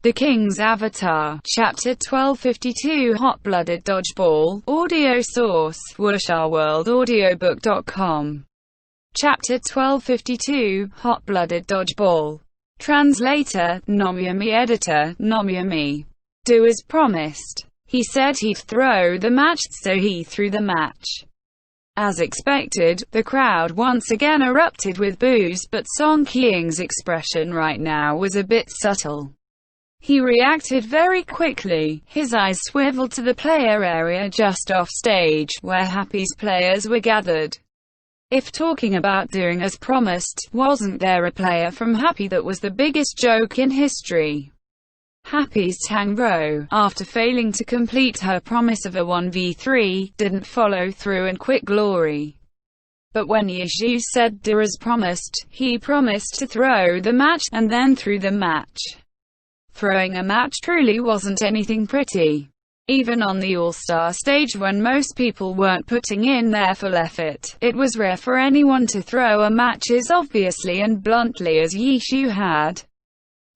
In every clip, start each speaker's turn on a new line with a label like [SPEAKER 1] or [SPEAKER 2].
[SPEAKER 1] The King's Avatar, Chapter 1252 Hot-Blooded Dodgeball, Audio Source, WurshaWorldAudiobook.com. Chapter 1252, Hot-Blooded Dodgeball. Translator, Nomyami. Editor, Nomyami. Do as promised. He said he'd throw the match, so he threw the match. As expected, the crowd once again erupted with boos, but Song Qiang's expression right now was a bit subtle. He reacted very quickly. His eyes swiveled to the player area just off stage, where Happy's players were gathered. If talking about doing as promised, wasn't there a player from Happy that was the biggest joke in history? Happy's Tang Ro, after failing to complete her promise of a 1v3, didn't follow through and quit glory. But when Yizhu said do as promised, he promised to throw the match, and then threw the match. Throwing a match truly wasn't anything pretty. Even on the all-star stage when most people weren't putting in their full effort, it was rare for anyone to throw a match as obviously and bluntly as Yizhu had.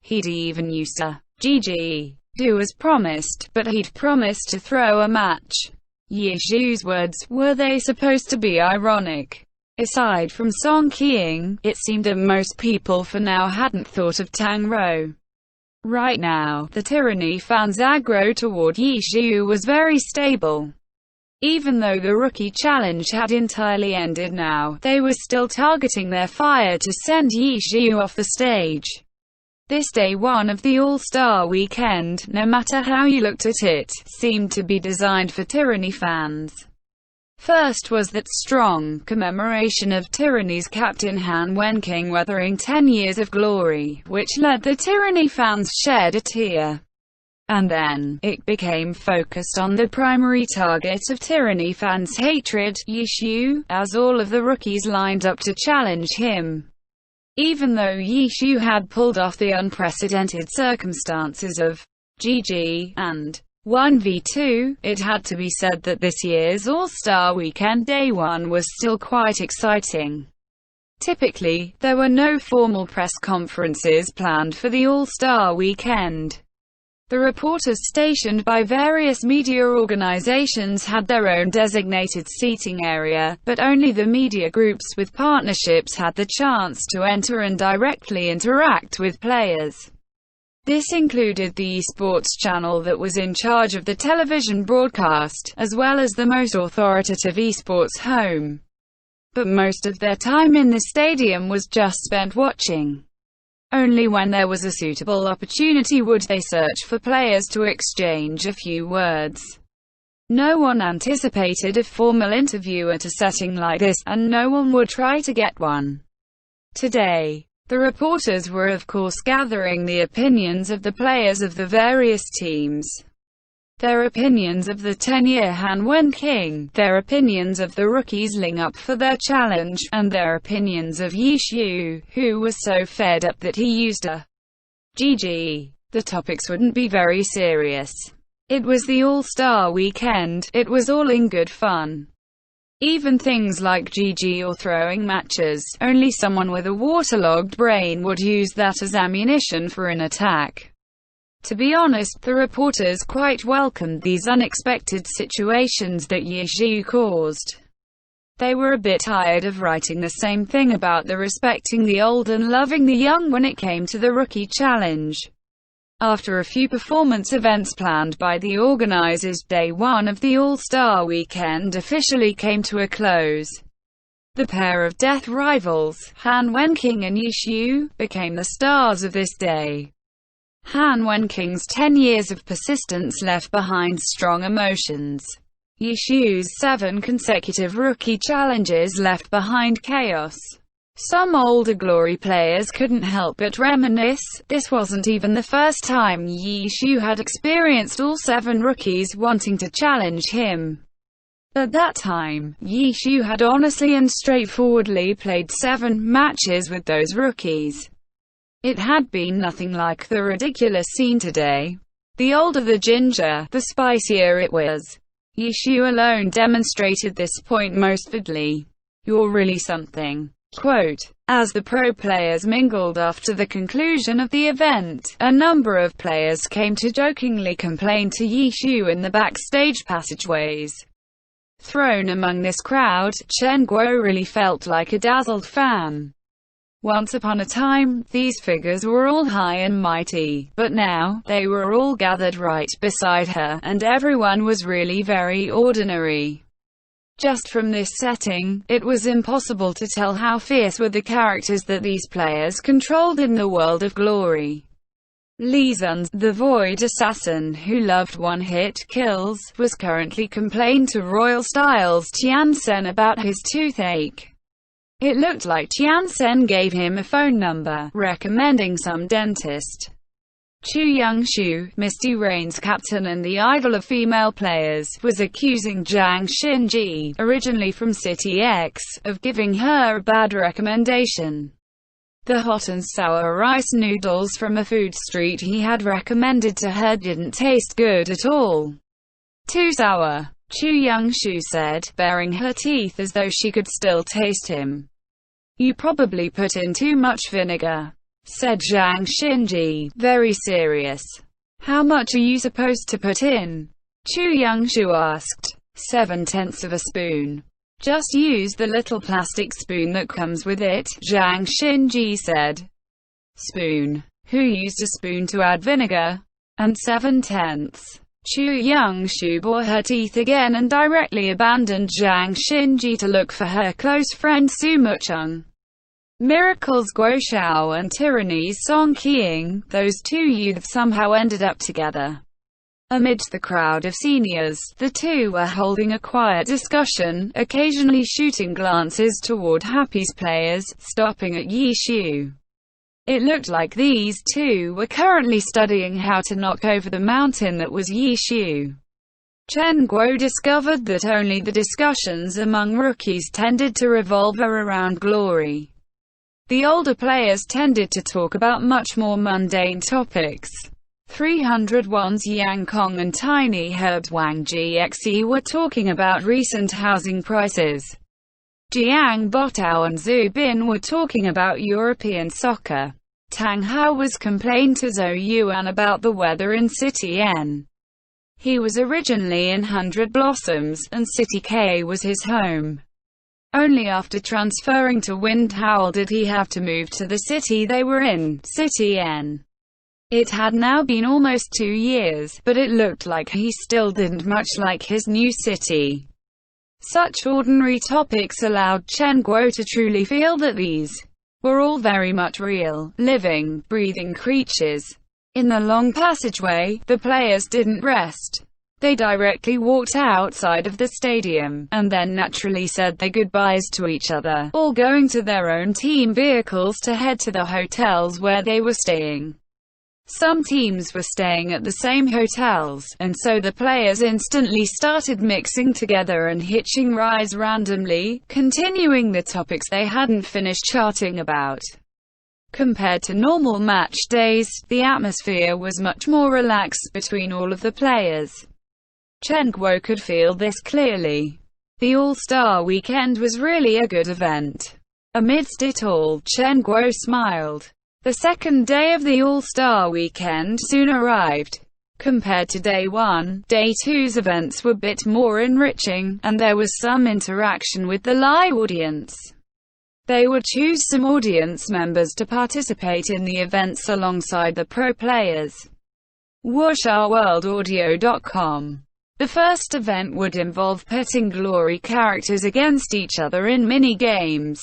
[SPEAKER 1] He'd even used to GG, do as promised, but he'd promised to throw a match. Yizhu's words, were they supposed to be ironic? Aside from Song Qiang, it seemed that most people for now hadn't thought of Tang Ro. Right now, the Tyranny fans' aggro toward Yizhu was very stable. Even though the Rookie Challenge had entirely ended now, they were still targeting their fire to send Yizhu off the stage. This day one of the All-Star Weekend, no matter how you looked at it, seemed to be designed for Tyranny fans. First was that strong commemoration of Tyranny's captain Han Wenqing weathering 10 years of glory, which led the Tyranny fans shed a tear. And then, it became focused on the primary target of Tyranny fans' hatred, Yizhu, as all of the rookies lined up to challenge him. Even though Yizhu had pulled off the unprecedented circumstances of GG and 1v2, it had to be said that this year's All-Star Weekend Day 1 was still quite exciting. Typically, there were no formal press conferences planned for the All-Star Weekend. The reporters stationed by various media organizations had their own designated seating area, but only the media groups with partnerships had the chance to enter and directly interact with players. This included the esports channel that was in charge of the television broadcast, as well as the most authoritative esports home. But most of their time in the stadium was just spent watching. Only when there was a suitable opportunity would they search for players to exchange a few words. No one anticipated a formal interview at a setting like this, and no one would try to get one. Today, the reporters were of course gathering the opinions of the players of the various teams. Their opinions of the 10-year Han Wenqing, their opinions of the rookies lining up for their challenge, and their opinions of Yizhu, who was so fed up that he used a GG. The topics wouldn't be very serious. It was the All-Star Weekend, it was all in good fun. Even things like GG or throwing matches, only someone with a waterlogged brain would use that as ammunition for an attack. To be honest, the reporters quite welcomed these unexpected situations that Yizhu caused. They were a bit tired of writing the same thing about the respecting the old and loving the young when it came to the Rookie Challenge. After a few performance events planned by the organizers, Day 1 of the All-Star Weekend officially came to a close. The pair of death rivals, Han Wenqing and Yizhu, became the stars of this day. Han Wenqing's 10 years of persistence left behind strong emotions. Yizhu's 7 consecutive rookie challenges left behind chaos. Some older glory players couldn't help but reminisce. This wasn't even the first time Yizhu had experienced all 7 rookies wanting to challenge him. At that time, Yizhu had honestly and straightforwardly played 7 matches with those rookies. It had been nothing like the ridiculous scene today. The older the ginger, the spicier it was. Yizhu alone demonstrated this point most vividly. You're really something. Quote, As the pro players mingled after the conclusion of the event, a number of players came to jokingly complain to Yi Shu in the backstage passageways. Thrown among this crowd, Chen Guo really felt like a dazzled fan. Once upon a time, these figures were all high and mighty, but now, they were all gathered right beside her, and everyone was really very ordinary. Just from this setting, it was impossible to tell how fierce were the characters that these players controlled in the world of glory. Li Zun, the Void Assassin who loved one-hit kills, was currently complaining to Royal Styles Tiansen about his toothache. It looked like Tiansen gave him a phone number, recommending some dentist. Chu Youngshu, Misty Rain's captain and the idol of female players, was accusing Zhang Xinji, originally from City X, of giving her a bad recommendation. The hot and sour rice noodles from a food street he had recommended to her didn't taste good at all. Too sour, Chu Youngshu said, baring her teeth as though she could still taste him. You probably put in too much vinegar, said Zhang Xinji, very serious. How much are you supposed to put in? Chu Youngshu asked. 7/10 of a spoon. Just use the little plastic spoon that comes with it, Zhang Xinji said. Spoon. Who used a spoon to add vinegar? And 7/10. Chu Youngshu bore her teeth again and directly abandoned Zhang Xinji to look for her close friend Su Mucheng. Miracles Guo Xiao and Tyranny's Song Qiang, those two youths somehow ended up together. Amidst the crowd of seniors, the two were holding a quiet discussion, occasionally shooting glances toward Happy's players, stopping at Yi Shu. It looked like these two were currently studying how to knock over the mountain that was Yi Shu. Chen Guo discovered that only the discussions among rookies tended to revolve around glory. The older players tended to talk about much more mundane topics. 301's Yang Kong and Tiny Herb's Wang Gxe were talking about recent housing prices. Jiang Botao and Zhu Bin were talking about European soccer. Tang Hao was complaining to Zhou Yuan about the weather in City N. He was originally in 100 Blossoms, and City K was his home. Only after transferring to Wind Howl did he have to move to the city they were in, City N. It had now been almost 2 years, but it looked like he still didn't much like his new city. Such ordinary topics allowed Chen Guo to truly feel that these were all very much real, living, breathing creatures. In the long passageway, the players didn't rest. They directly walked outside of the stadium, and then naturally said their goodbyes to each other, all going to their own team vehicles to head to the hotels where they were staying. Some teams were staying at the same hotels, and so the players instantly started mixing together and hitching rides randomly, continuing the topics they hadn't finished chatting about. Compared to normal match days, the atmosphere was much more relaxed between all of the players. Chen Guo could feel this clearly. The All-Star Weekend was really a good event. Amidst it all, Chen Guo smiled. The second day of the All-Star Weekend soon arrived. Compared to Day 1, Day 2's events were a bit more enriching, and there was some interaction with the live audience. They would choose some audience members to participate in the events alongside the pro players. WuxaWorldAudio.com. The first event would involve pitting glory characters against each other in mini-games.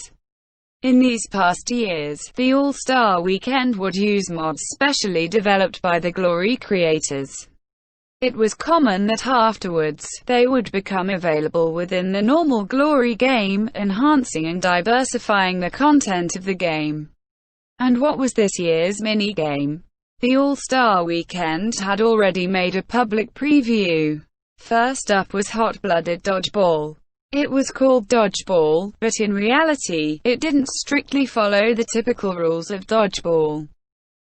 [SPEAKER 1] In these past years, the All-Star Weekend would use mods specially developed by the glory creators. It was common that afterwards, they would become available within the normal glory game, enhancing and diversifying the content of the game. And what was this year's mini-game? The All-Star Weekend had already made a public preview. First up was Hot-Blooded Dodgeball. It was called Dodgeball, but in reality, it didn't strictly follow the typical rules of Dodgeball.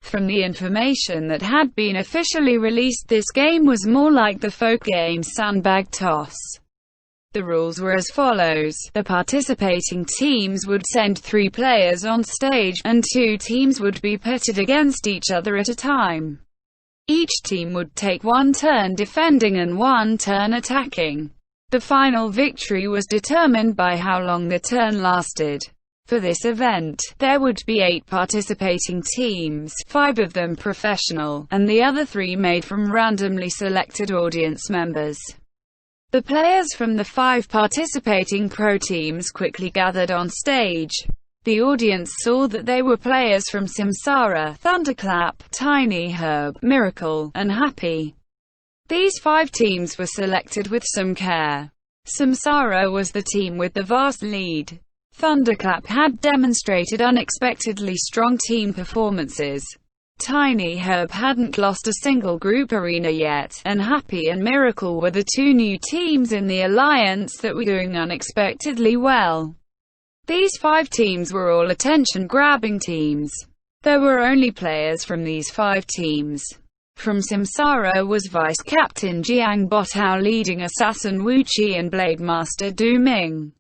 [SPEAKER 1] From the information that had been officially released, this game was more like the folk game Sandbag Toss. The rules were as follows. The participating teams would send 3 players on stage, and 2 teams would be pitted against each other at a time. Each team would take 1 turn defending and 1 turn attacking. The final victory was determined by how long the turn lasted. For this event, there would be 8 participating teams, 5 of them professional, and the other 3 made from randomly selected audience members. The players from the 5 participating pro teams quickly gathered on stage. The audience saw that they were players from Samsara, Thunderclap, Tiny Herb, Miracle, and Happy. These 5 teams were selected with some care. Samsara was the team with the vast lead. Thunderclap had demonstrated unexpectedly strong team performances. Tiny Herb hadn't lost a single group arena yet, and Happy and Miracle were the 2 new teams in the alliance that were doing unexpectedly well. These 5 teams were all attention-grabbing teams. There were only players from these 5 teams. From Samsara was Vice-Captain Jiang Botao leading Assassin Wu Qi and Blade Master Du Ming.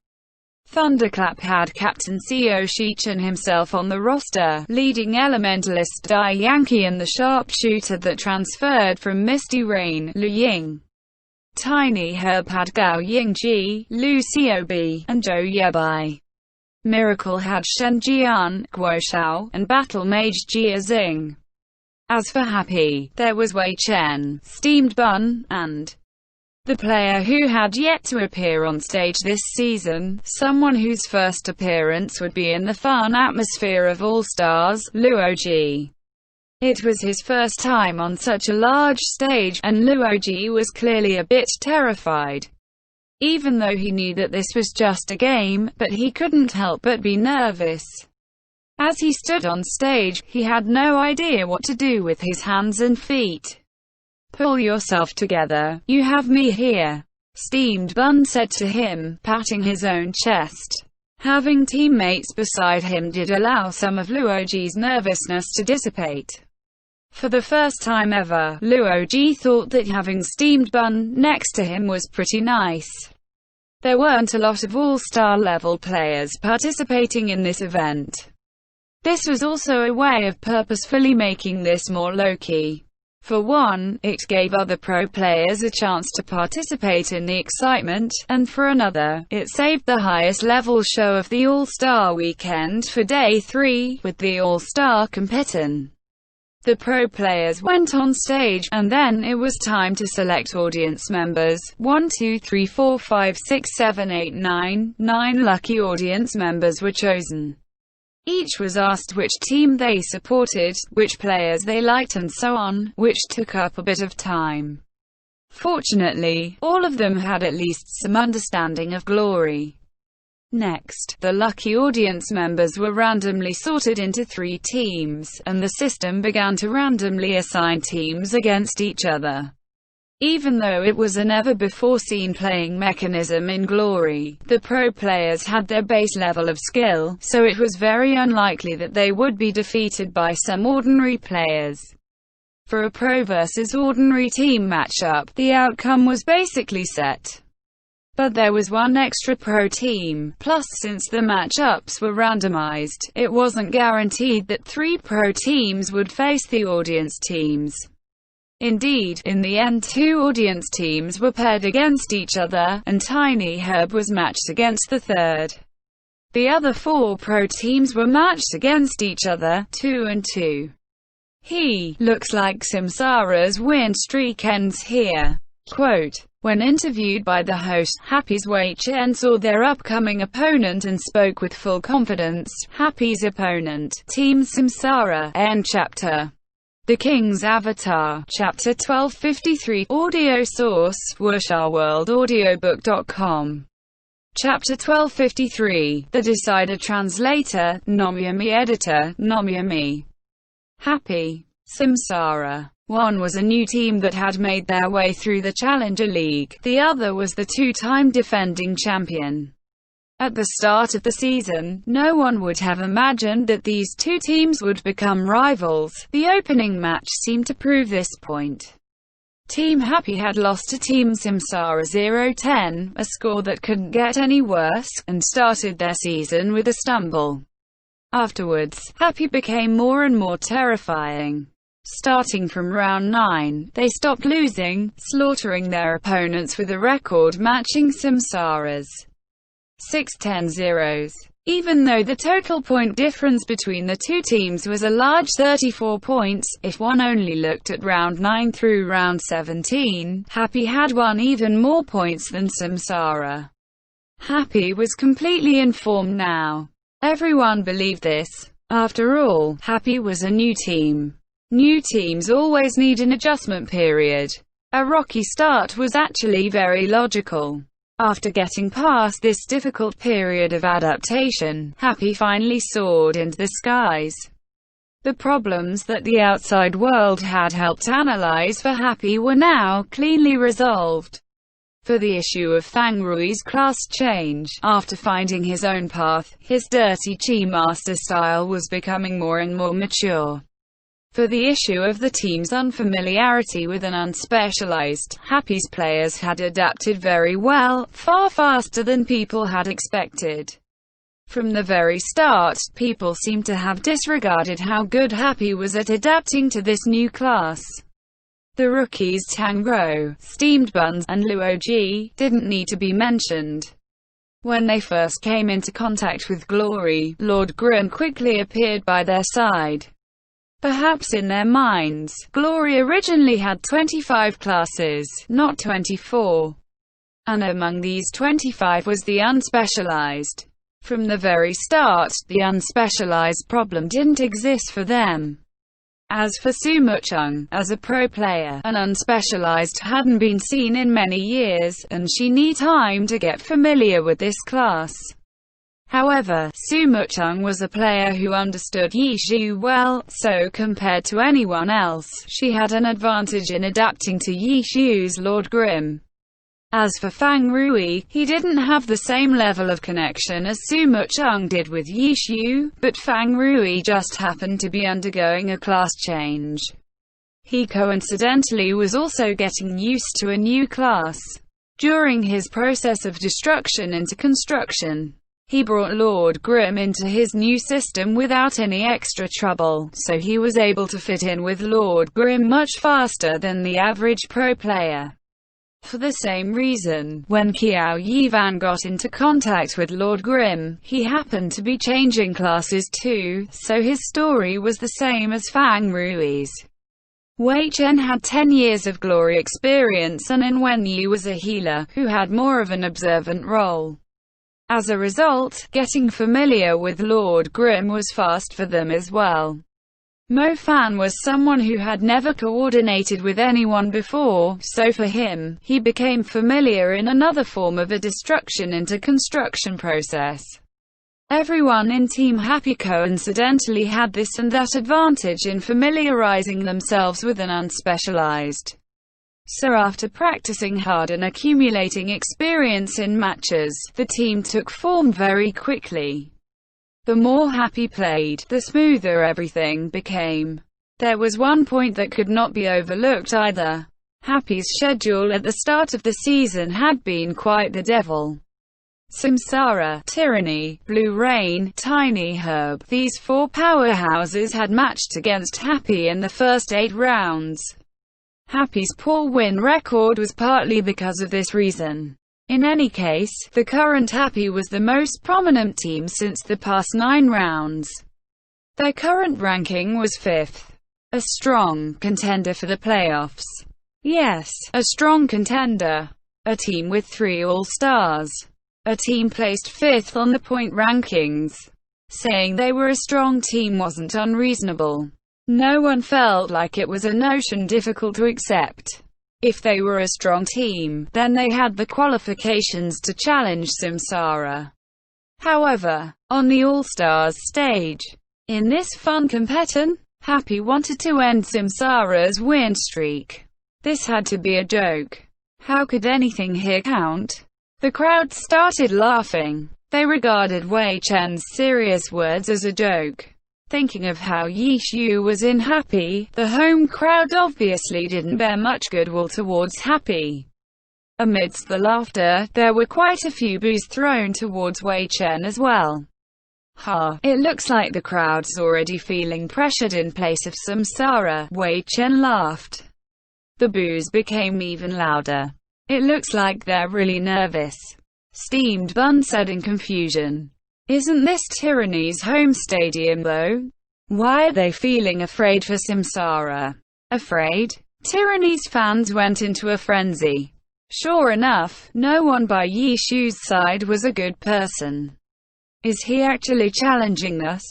[SPEAKER 1] Thunderclap had Captain Xiao Shichen himself on the roster, leading Elementalist Dai Yankee and the sharpshooter that transferred from Misty Rain, Lu Ying. Tiny Herb had Gao Yingji, Lu Xiaobi, and Zhou Yebai. Miracle had Shen Jian, Guo Shao, and Battle Mage Jia Xing. As for Happy, there was Wei Chen, Steamed Bun, and the player who had yet to appear on stage this season, someone whose first appearance would be in the fun atmosphere of All-Stars, Luoji. It was his first time on such a large stage, and Luoji was clearly a bit terrified. Even though he knew that this was just a game, but he couldn't help but be nervous. As he stood on stage, he had no idea what to do with his hands and feet. "Pull yourself together, you have me here," Steamed Bun said to him, patting his own chest. Having teammates beside him did allow some of Luoji's nervousness to dissipate. For the first time ever, Luoji thought that having Steamed Bun next to him was pretty nice. There weren't a lot of all-star level players participating in this event. This was also a way of purposefully making this more low-key. For one, it gave other pro players a chance to participate in the excitement, and for another, it saved the highest level show of the All-Star weekend for Day 3, with the All-Star competition. The pro players went on stage, and then it was time to select audience members. 1, 2, 3, 4, 5, 6, 7, 8, 9. 9 lucky audience members were chosen. Each was asked which team they supported, which players they liked and so on, which took up a bit of time. Fortunately, all of them had at least some understanding of glory. Next, the lucky audience members were randomly sorted into 3 teams, and the system began to randomly assign teams against each other. Even though it was a never-before-seen playing mechanism in Glory, the pro players had their base level of skill, so it was very unlikely that they would be defeated by some ordinary players. For a pro versus ordinary team matchup, the outcome was basically set. But there was one extra pro team, plus since the matchups were randomized, it wasn't guaranteed that 3 pro teams would face the audience teams. Indeed, in the end 2 audience teams were paired against each other, and Tiny Herb was matched against the third. The other 4 pro teams were matched against each other, 2 and 2. Looks like Samsara's win streak ends here. Quote, when interviewed by the host, Happy's Wei Chen saw their upcoming opponent and spoke with full confidence. Happy's opponent, Team Samsara, End chapter. The King's Avatar, Chapter 1253, Audio source, WurshaWorldAudiobook.com. Chapter 1253, The Decider Translator, Nomyami Editor, Nomyami. Happy. Samsara. One was a new team that had made their way through the Challenger League, the other was the 2-time defending champion. At the start of the season, no one would have imagined that these 2 teams would become rivals. The opening match seemed to prove this point. Team Happy had lost to Team Samsara 0-10, a score that couldn't get any worse, and started their season with a stumble. Afterwards, Happy became more and more terrifying. Starting from round 9, they stopped losing, slaughtering their opponents with a record matching Samsara's 6-10-0s. Even though the total point difference between the two teams was a large 34 points, if one only looked at round 9 through round 17, Happy had won even more points than Samsara. Happy was completely informed now. Everyone believed this. After all, Happy was a new team. New teams always need an adjustment period. A rocky start was actually very logical. After getting past this difficult period of adaptation, Happy finally soared into the skies. The problems that the outside world had helped analyze for Happy were now cleanly resolved. For the issue of Fang Rui's class change, after finding his own path, his dirty chi master style was becoming more and more mature. For the issue of the team's unfamiliarity with an unspecialized, Happy's players had adapted very well, far faster than people had expected. From the very start, people seemed to have disregarded how good Happy was at adapting to this new class. The rookies Tang Rou, Steamed Buns, and Luo Ji didn't need to be mentioned. When they first came into contact with Glory, Lord Grim quickly appeared by their side. Perhaps in their minds, Glory originally had 25 classes, not 24. And among these 25 was the unspecialized. From the very start, the unspecialized problem didn't exist for them. As for Su Mucheng, as a pro player, an unspecialized hadn't been seen in many years, and she needed time to get familiar with this class. However, Su Mucheng was a player who understood Yixu well, so compared to anyone else, she had an advantage in adapting to Yixu's Lord Grim. As for Fang Rui, he didn't have the same level of connection as Su Mucheng did with Yixu, but Fang Rui just happened to be undergoing a class change. He coincidentally was also getting used to a new class. During his process of destruction into construction, he brought Lord Grim into his new system without any extra trouble, so he was able to fit in with Lord Grim much faster than the average pro player. For the same reason, when Qiao Yivan got into contact with Lord Grim, he happened to be changing classes too, so his story was the same as Fang Rui's. Wei Chen had 10 years of glory experience and An Wenyu was a healer, who had more of an observant role. As a result, getting familiar with Lord Grim was fast for them as well. Mo Fan was someone who had never coordinated with anyone before, so for him, he became familiar in another form of a destruction into construction process. Everyone in Team Happy coincidentally had this and that advantage in familiarizing themselves with an unspecialized. So after practicing hard and accumulating experience in matches, the team took form very quickly. The more Happy played, the smoother everything became. There was one point that could not be overlooked either. Happy's schedule at the start of the season had been quite the devil. Samsara, Tyranny, Blue Rain, Tiny Herb, these four powerhouses had matched against Happy in the first 8 rounds. Happy's poor win record was partly because of this reason. In any case, the current Happy was the most prominent team since the past 9 rounds. Their current ranking was 5th. A strong contender for the playoffs. Yes, a strong contender. A team with 3 All-Stars. A team placed 5th on the point rankings. Saying they were a strong team wasn't unreasonable. No one felt like it was a notion difficult to accept. If they were a strong team, then they had the qualifications to challenge Samsara. However, on the All-Stars stage, in this fun competition, Happy wanted to end Samsara's win streak. This had to be a joke. How could anything here count? The crowd started laughing. They regarded Wei Chen's serious words as a joke. Thinking of how Yishu was in Happy, the home crowd obviously didn't bear much goodwill towards Happy. Amidst the laughter, there were quite a few boos thrown towards Wei Chen as well. Ha, it looks like the crowd's already feeling pressured in place of Samsara, Wei Chen laughed. The boos became even louder. It looks like they're really nervous, Steamed Bun said in confusion. Isn't this Tyranny's home stadium though? Why are they feeling afraid for Samsara? Afraid? Tyranny's fans went into a frenzy. Sure enough, no one by Yishu's side was a good person. Is he actually challenging us?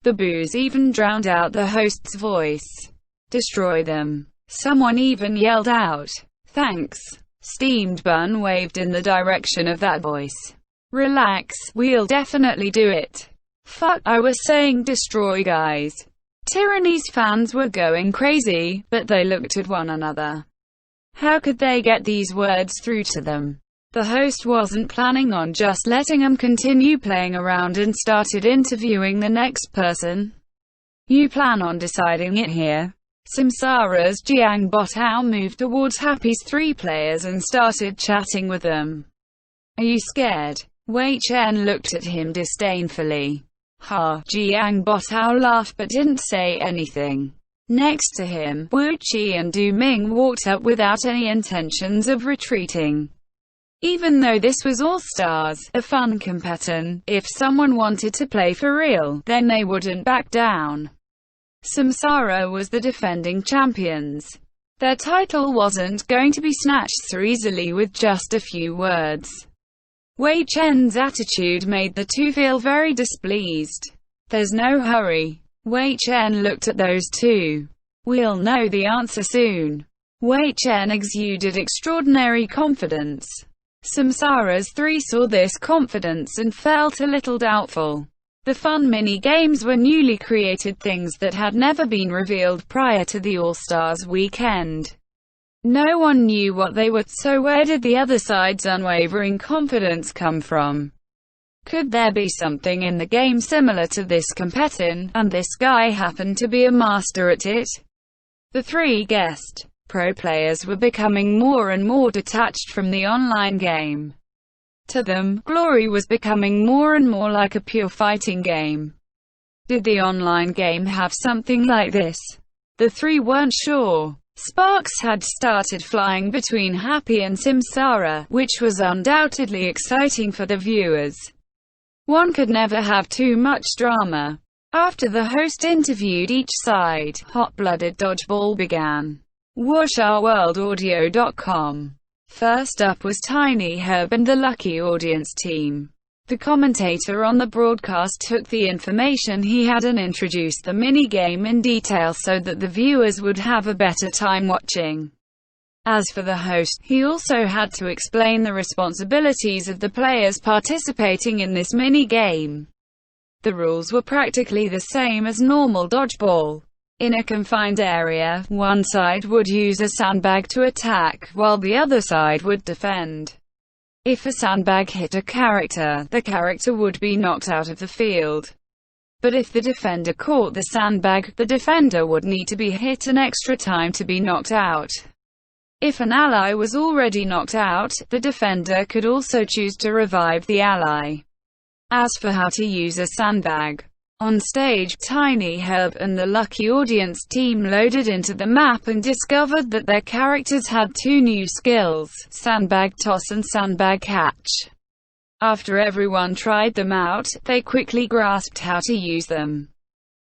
[SPEAKER 1] The boos even drowned out the host's voice. Destroy them. Someone even yelled out. Thanks. Steamed Bun waved in the direction of that voice. Relax, we'll definitely do it. Fuck, I was saying destroy guys. Tyranny's fans were going crazy, but they looked at one another. How could they get these words through to them? The host wasn't planning on just letting them continue playing around and started interviewing the next person. You plan on deciding it here? Samsara's Jiang Botao moved towards Happy's three players and started chatting with them. Are you scared? Wei Chen looked at him disdainfully. Ha, Jiang Botao laughed but didn't say anything. Next to him, Wu Qi and Du Ming walked up without any intentions of retreating. Even though this was All-Stars, a fun competition, if someone wanted to play for real, then they wouldn't back down. Samsara was the defending champions. Their title wasn't going to be snatched so easily with just a few words. Wei Chen's attitude made the two feel very displeased. There's no hurry. Wei Chen looked at those two. We'll know the answer soon. Wei Chen exuded extraordinary confidence. Samsara's three saw this confidence and felt a little doubtful. The fun mini-games were newly created things that had never been revealed prior to the All-Stars weekend. No one knew what they were, so where did the other side's unwavering confidence come from? Could there be something in the game similar to this competition, and this guy happened to be a master at it? The three guest pro players were becoming more and more detached from the online game. To them, Glory was becoming more and more like a pure fighting game. Did the online game have something like this? The three weren't sure. Sparks had started flying between Happy and Samsara, which was undoubtedly exciting for the viewers. One could never have too much drama. After the host interviewed each side, hot-blooded dodgeball began. WuxRWorldAudio.com. First up was Tiny Herb and the Lucky Audience team. The commentator on the broadcast took the information he had and introduced the mini-game in detail so that the viewers would have a better time watching. As for the host, he also had to explain the responsibilities of the players participating in this mini-game. The rules were practically the same as normal dodgeball. In a confined area, one side would use a sandbag to attack, while the other side would defend. If a sandbag hit a character, the character would be knocked out of the field. But if the defender caught the sandbag, the defender would need to be hit an extra time to be knocked out. If an ally was already knocked out, the defender could also choose to revive the ally. As for how to use a sandbag, on stage, Tiny Herb and the Lucky Audience team loaded into the map and discovered that their characters had two new skills, sandbag toss and sandbag catch. After everyone tried them out, they quickly grasped how to use them.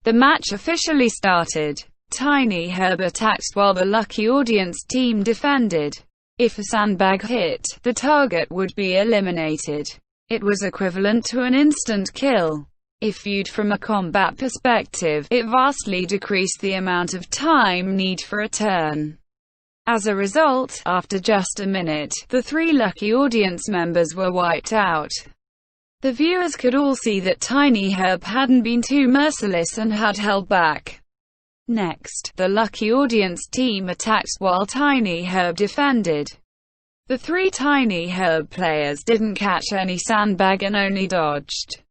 [SPEAKER 1] The match officially started. Tiny Herb attacked while the Lucky Audience team defended. If a sandbag hit, the target would be eliminated. It was equivalent to an instant kill. If viewed from a combat perspective, it vastly decreased the amount of time needed for a turn. As a result, after just a minute, the three Lucky Audience members were wiped out. The viewers could all see that Tiny Herb hadn't been too merciless and had held back. Next, the Lucky Audience team attacked while Tiny Herb defended. The three Tiny Herb players didn't catch any sandbag and only dodged.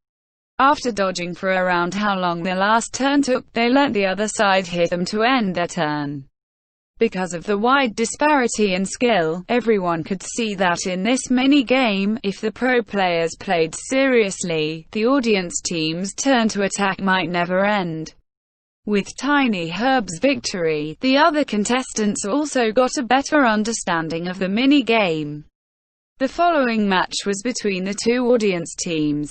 [SPEAKER 1] After dodging for around how long their last turn took, they let the other side hit them to end their turn. Because of the wide disparity in skill, everyone could see that in this mini-game, if the pro players played seriously, the audience team's turn to attack might never end. With Tiny Herb's victory, the other contestants also got a better understanding of the mini-game. The following match was between the two audience teams.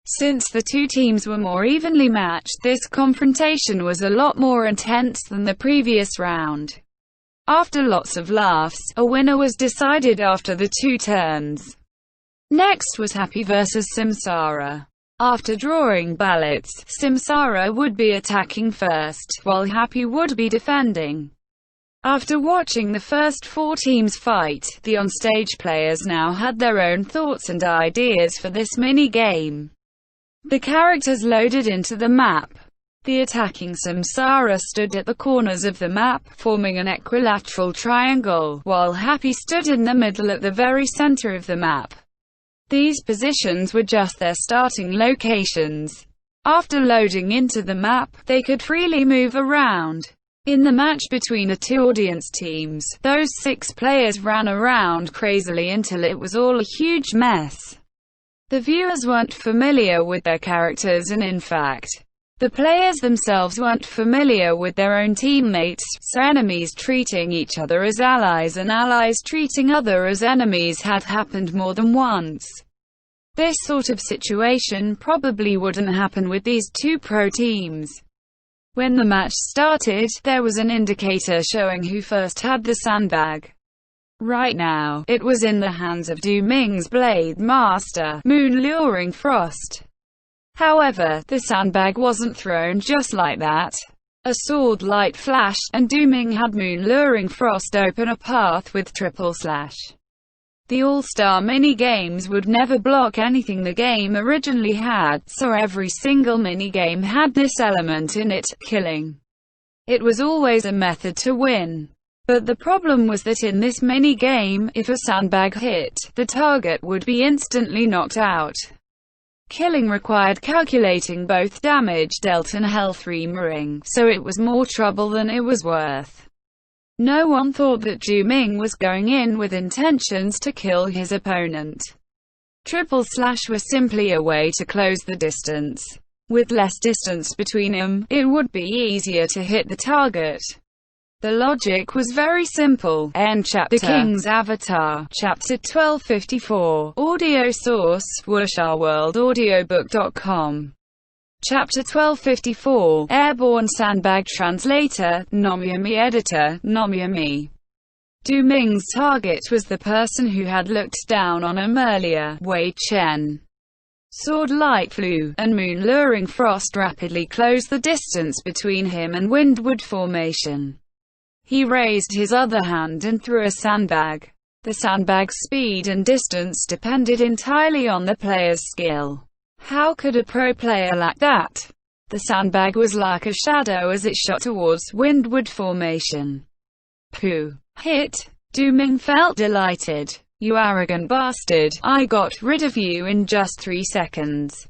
[SPEAKER 1] Since the two teams were more evenly matched, this confrontation was a lot more intense than the previous round. After lots of laughs, a winner was decided after the two turns. Next was Happy vs Samsara. After drawing ballots, Samsara would be attacking first, while Happy would be defending. After watching the first four teams fight, the onstage players now had their own thoughts and ideas for this mini-game. The characters loaded into the map. The attacking Samsara stood at the corners of the map, forming an equilateral triangle, while Happy stood in the middle at the very center of the map. These positions were just their starting locations. After loading into the map, they could freely move around. In the match between the two audience teams, those 6 players ran around crazily until it was all a huge mess. The viewers weren't familiar with their characters, and in fact, the players themselves weren't familiar with their own teammates, so enemies treating each other as allies and allies treating others as enemies had happened more than once. This sort of situation probably wouldn't happen with these two pro teams. When the match started, there was an indicator showing who first had the sandbag. Right now, it was in the hands of Du Ming's Blade Master, Moon Luring Frost. However, the sandbag wasn't thrown just like that. A sword light flashed, and Du Ming had Moon Luring Frost open a path with triple slash. The All-Star mini-games would never block anything the game originally had, so every single mini-game had this element in it, killing. It was always a method to win. But the problem was that in this mini-game, if a sandbag hit, the target would be instantly knocked out. Killing required calculating both damage dealt and health removing, so it was more trouble than it was worth. No one thought that Du Ming was going in with intentions to kill his opponent. Triple slash was simply a way to close the distance. With less distance between them, it would be easier to hit the target. The logic was very simple. End chapter. The King's Avatar, Chapter 1254. Audio source, WuxaWorldAudiobook.com. Chapter 1254. Airborne Sandbag. Translator, Nomyami. Editor, Nomyami. Du Ming's target was the person who had looked down on him earlier, Wei Chen. Sword light flew, and Moon Luring Frost rapidly closed the distance between him and Windward Formation. He raised his other hand and threw a sandbag. The sandbag's speed and distance depended entirely on the player's skill. How could a pro player lack that? The sandbag was like a shadow as it shot towards Windward Formation. Pooh! Hit! Du Ming felt delighted. You arrogant bastard, I got rid of you in just 3 seconds.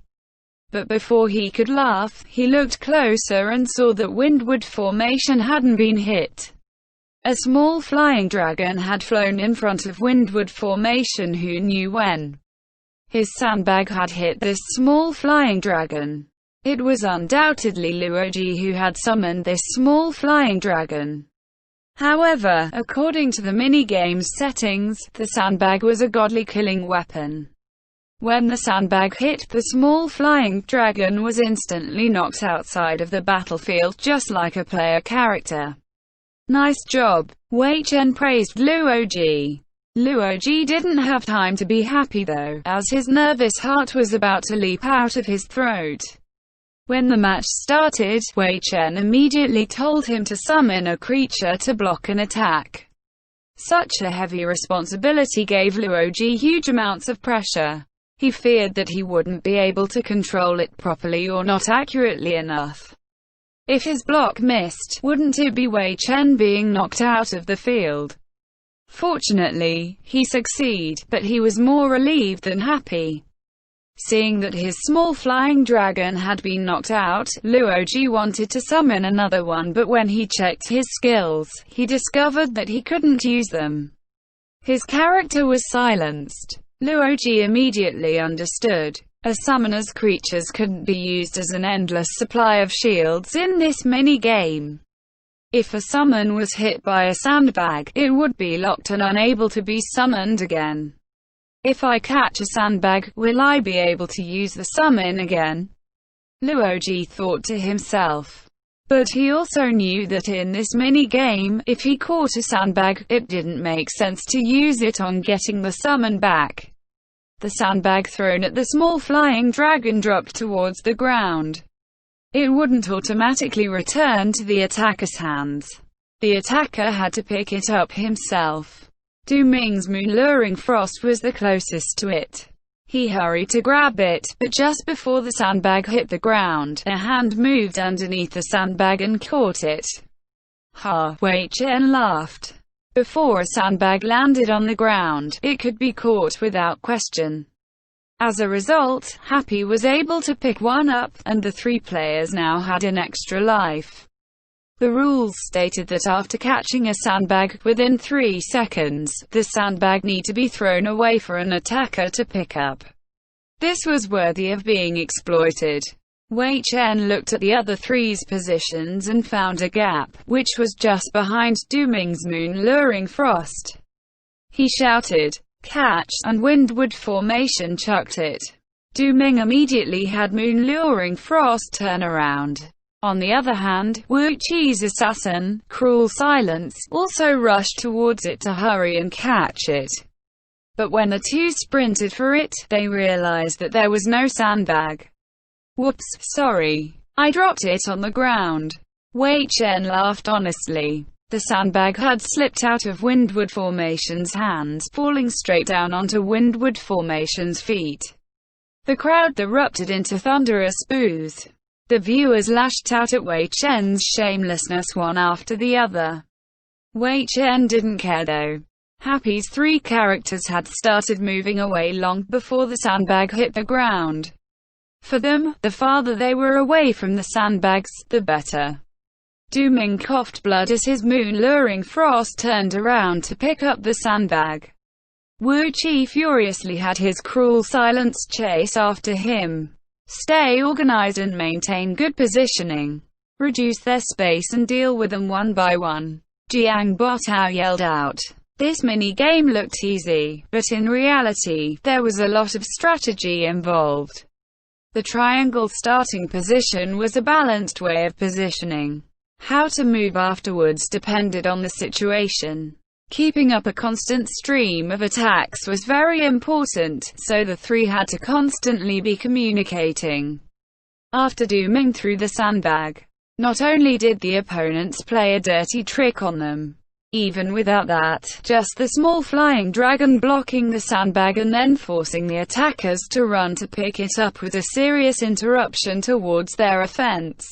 [SPEAKER 1] But before he could laugh, he looked closer and saw that Windward Formation hadn't been hit. A small flying dragon had flown in front of Windward Formation. Who knew when his sandbag had hit this small flying dragon? It was undoubtedly Luoji who had summoned this small flying dragon. However, according to the minigame's settings, the sandbag was a godly killing weapon. When the sandbag hit, the small flying dragon was instantly knocked outside of the battlefield just like a player character. Nice job. Wei Chen praised Luoji. Luoji didn't have time to be happy though, as his nervous heart was about to leap out of his throat. When the match started, Wei Chen immediately told him to summon a creature to block an attack. Such a heavy responsibility gave Luoji huge amounts of pressure. He feared that he wouldn't be able to control it properly or not accurately enough. If his block missed, wouldn't it be Wei Chen being knocked out of the field? Fortunately, he succeeded, but he was more relieved than happy. Seeing that his small flying dragon had been knocked out, Luoji wanted to summon another one, but when he checked his skills, he discovered that he couldn't use them. His character was silenced. Luoji immediately understood. A summoner's creatures couldn't be used as an endless supply of shields in this mini-game. If a summon was hit by a sandbag, it would be locked and unable to be summoned again. If I catch a sandbag, will I be able to use the summon again? Luoji thought to himself. But he also knew that in this mini-game, if he caught a sandbag, it didn't make sense to use it on getting the summon back. The sandbag thrown at the small flying dragon dropped towards the ground. It wouldn't automatically return to the attacker's hands. The attacker had to pick it up himself. Du Ming's moon-luring frost was the closest to it. He hurried to grab it, but just before the sandbag hit the ground, a hand moved underneath the sandbag and caught it. Ha! Wei Chen laughed. Before a sandbag landed on the ground, it could be caught without question. As a result, Happy was able to pick one up, and the three players now had an extra life. The rules stated that after catching a sandbag, within 3 seconds, the sandbag need to be thrown away for an attacker to pick up. This was worthy of being exploited. Wei Chen looked at the other three's positions and found a gap, which was just behind Du Ming's moon-luring frost. He shouted, "Catch!" and Windward Formation chucked it. Du Ming immediately had moon-luring frost turn around. On the other hand, Wu Qi's assassin, Cruel Silence, also rushed towards it to hurry and catch it. But when the two sprinted for it, they realized that there was no sandbag. "Whoops, sorry. I dropped it on the ground." Wei Chen laughed honestly. The sandbag had slipped out of Windward Formation's hands, falling straight down onto Windward Formation's feet. The crowd erupted into thunderous boos. The viewers lashed out at Wei Chen's shamelessness one after the other. Wei Chen didn't care though. Happy's three characters had started moving away long before the sandbag hit the ground. For them, the farther they were away from the sandbags, the better. Du Ming coughed blood as his moon-luring frost turned around to pick up the sandbag. Wu Qi furiously had his Cruel Silence chase after him. Stay organized and maintain good positioning. Reduce their space and deal with them one by one. Jiang Botao yelled out. This mini-game looked easy, but in reality, there was a lot of strategy involved. The triangle starting position was a balanced way of positioning. How to move afterwards depended on the situation. Keeping up a constant stream of attacks was very important, so the three had to constantly be communicating. After Du Ming threw the sandbag, not only did the opponents play a dirty trick on them, even without that, just the small flying dragon blocking the sandbag and then forcing the attackers to run to pick it up was a serious interruption towards their offense.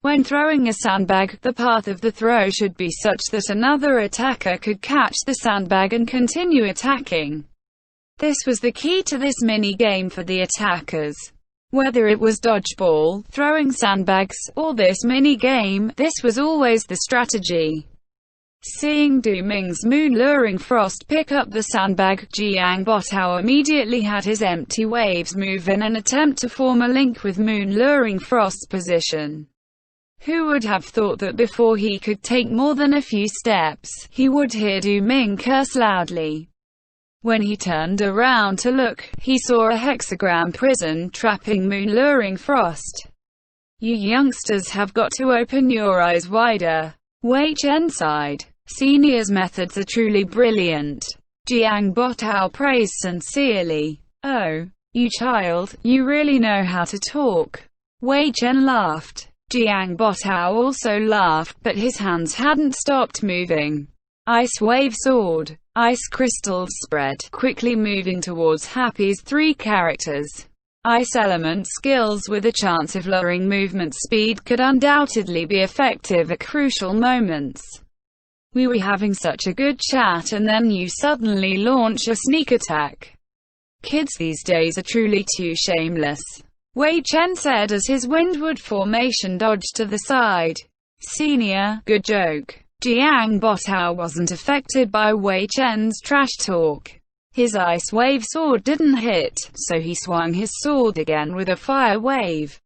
[SPEAKER 1] When throwing a sandbag, the path of the throw should be such that another attacker could catch the sandbag and continue attacking. This was the key to this mini-game for the attackers. Whether it was dodgeball, throwing sandbags, or this mini-game, this was always the strategy. Seeing Du Ming's moon-luring frost pick up the sandbag, Jiang Botao immediately had his empty waves move in an attempt to form a link with moon-luring frost's position. Who would have thought that before he could take more than a few steps, he would hear Du Ming curse loudly. When he turned around to look, he saw a hexagram prison trapping moon-luring frost. "You youngsters have got to open your eyes wider." Wei Chen sighed. Senior's methods are truly brilliant. Jiang Botao praised sincerely. "Oh, you child, you really know how to talk." Wei Chen laughed. Jiang Botao also laughed, but his hands hadn't stopped moving. Ice wave soared. Ice crystals spread, quickly moving towards Happy's three characters. Ice element skills with a chance of lowering movement speed could undoubtedly be effective at crucial moments. We were having such a good chat and then you suddenly launch a sneak attack. Kids these days are truly too shameless," Wei Chen said as his windward formation dodged to the side. Senior, good joke. Jiang Botao wasn't affected by Wei Chen's trash talk. His ice wave sword didn't hit, so he swung his sword again with a fire wave.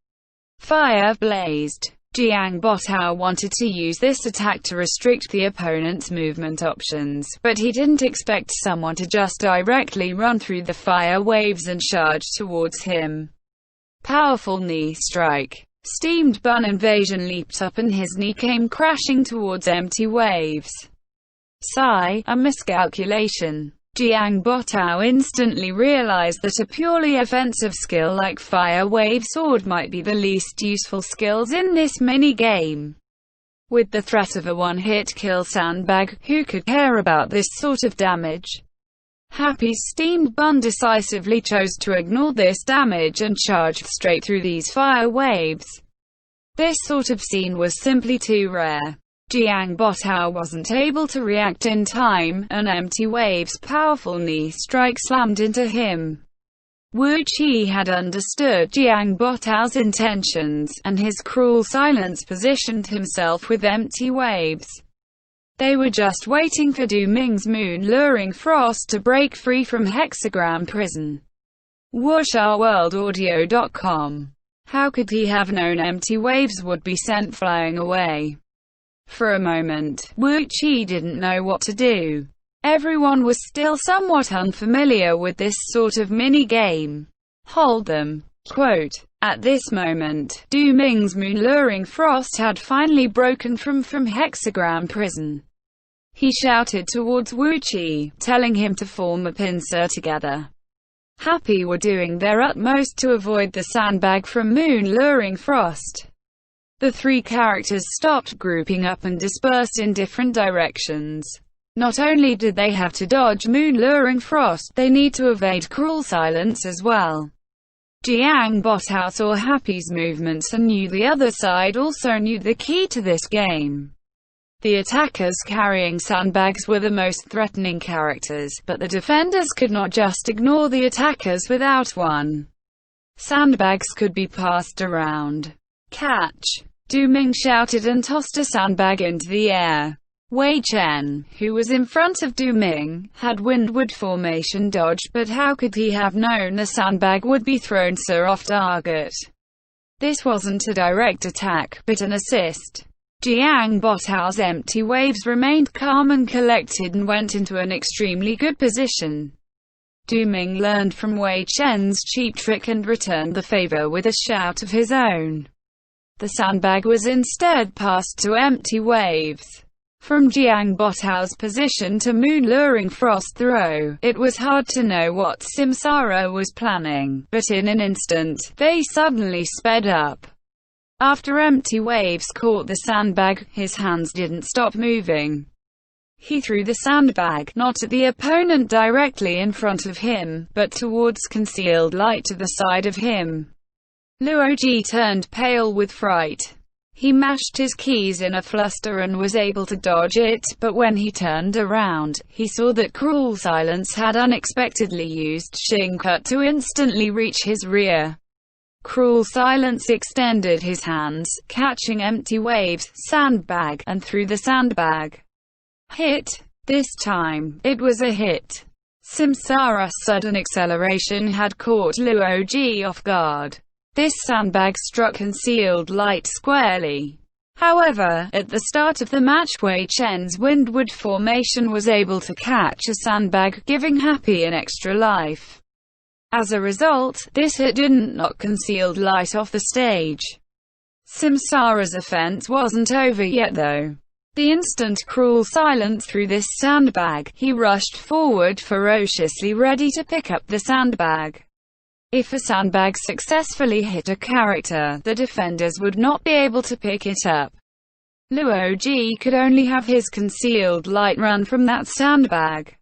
[SPEAKER 1] Fire blazed. Jiang Botao wanted to use this attack to restrict the opponent's movement options, but he didn't expect someone to just directly run through the fire waves and charge towards him. Powerful knee strike. Steamed bun invasion leaped up and his knee came crashing towards empty waves. Sigh, a miscalculation. Jiang Botao instantly realized that a purely offensive skill like Fire Wave Sword might be the least useful skills in this mini-game. With the threat of a one-hit kill sandbag, who could care about this sort of damage? Happy's steamed bun decisively chose to ignore this damage and charged straight through these fire waves. This sort of scene was simply too rare. Jiang Botao wasn't able to react in time, and Empty Wave's powerful knee strike slammed into him. Wu Qi had understood Jiang Botao's intentions, and his cruel silence positioned himself with Empty Waves. They were just waiting for Du Ming's moon-luring frost to break free from hexagram prison. WuxaWorldAudio.com. How could he have known Empty Waves would be sent flying away? For a moment, Wu Qi didn't know what to do. Everyone was still somewhat unfamiliar with this sort of mini-game. Hold them. Quote, at this moment, Du Ming's moon-luring frost had finally broken from hexagram prison. He shouted towards Wu Qi, telling him to form a pincer together. Happy were doing their utmost to avoid the sandbag from moon-luring frost. The three characters stopped grouping up and dispersed in different directions. Not only did they have to dodge moon-luring frost, they need to evade cruel silence as well. Jiang Botao saw Happy's movements and knew the other side also knew the key to this game. The attackers carrying sandbags were the most threatening characters, but the defenders could not just ignore the attackers without one. Sandbags could be passed around. Catch! Du Ming shouted and tossed a sandbag into the air. Wei Chen, who was in front of Du Ming, had windward formation dodge, but how could he have known the sandbag would be thrown so off target? This wasn't a direct attack, but an assist. Jiang Botao's Empty Waves remained calm and collected and went into an extremely good position. Du Ming learned from Wei Chen's cheap trick and returned the favor with a shout of his own. The sandbag was instead passed to Empty Waves. From Jiang Botao's position to moon-luring frost throw, it was hard to know what Samsara was planning, but in an instant, they suddenly sped up. After Empty Waves caught the sandbag, his hands didn't stop moving. He threw the sandbag, not at the opponent directly in front of him, but towards concealed light to the side of him. Luoji turned pale with fright. He mashed his keys in a fluster and was able to dodge it, but when he turned around, he saw that Cruel Silence had unexpectedly used Xing Cut to instantly reach his rear. Cruel Silence extended his hands, catching Empty Waves' sandbag, and threw the sandbag. Hit! This time, it was a hit. Samsara's sudden acceleration had caught Luoji off guard. This sandbag struck concealed light squarely. However, at the start of the match Wei Chen's windward formation was able to catch a sandbag, giving Happy an extra life. As a result, this hit didn't knock concealed light off the stage. Samsara's offense wasn't over yet though. The instant Cruel Silence threw this sandbag, he rushed forward ferociously ready to pick up the sandbag. If a sandbag successfully hit a character, the defenders would not be able to pick it up. Luoji could only have his concealed light run from that sandbag.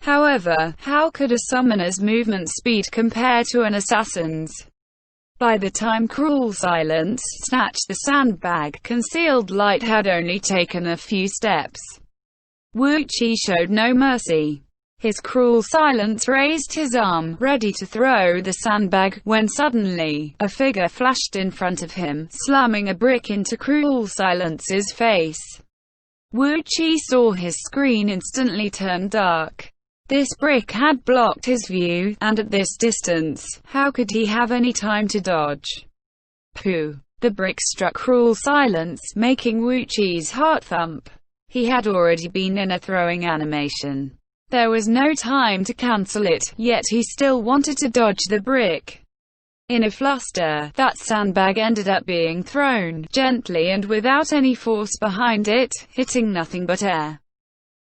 [SPEAKER 1] However, how could a summoner's movement speed compare to an assassin's? By the time Cruel Silence snatched the sandbag, concealed light had only taken a few steps. Wu Qi showed no mercy. His cruel silence raised his arm, ready to throw the sandbag, when suddenly, a figure flashed in front of him, slamming a brick into cruel silence's face. Wu Qi saw his screen instantly turn dark. This brick had blocked his view, and at this distance, how could he have any time to dodge? Pooh! The brick struck cruel silence, making Wu Qi's heart thump. He had already been in a throwing animation. There was no time to cancel it, yet he still wanted to dodge the brick. In a fluster, that sandbag ended up being thrown, gently and without any force behind it, hitting nothing but air.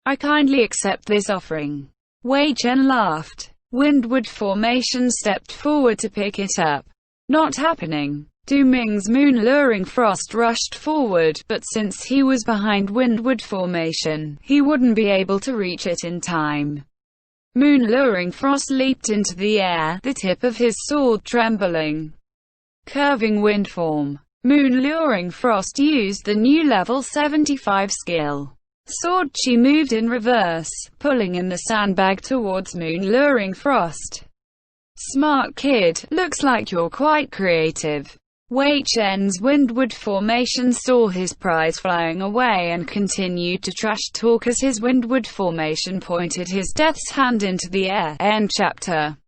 [SPEAKER 1] "I kindly accept this offering." Wei Chen laughed. Windward Formation stepped forward to pick it up. Not happening. Du Ming's moon-luring frost rushed forward, but since he was behind Windward Formation, he wouldn't be able to reach it in time. Moon-luring frost leaped into the air, the tip of his sword trembling. Curving wind form. Moon-luring frost used the new level 75 skill. Sword Chi moved in reverse, pulling in the sandbag towards moon-luring frost. "Smart kid, looks like you're quite creative." Wei Chen's Windward Formation saw his prize flying away and continued to trash talk as his Windward Formation pointed his death's hand into the air. End chapter.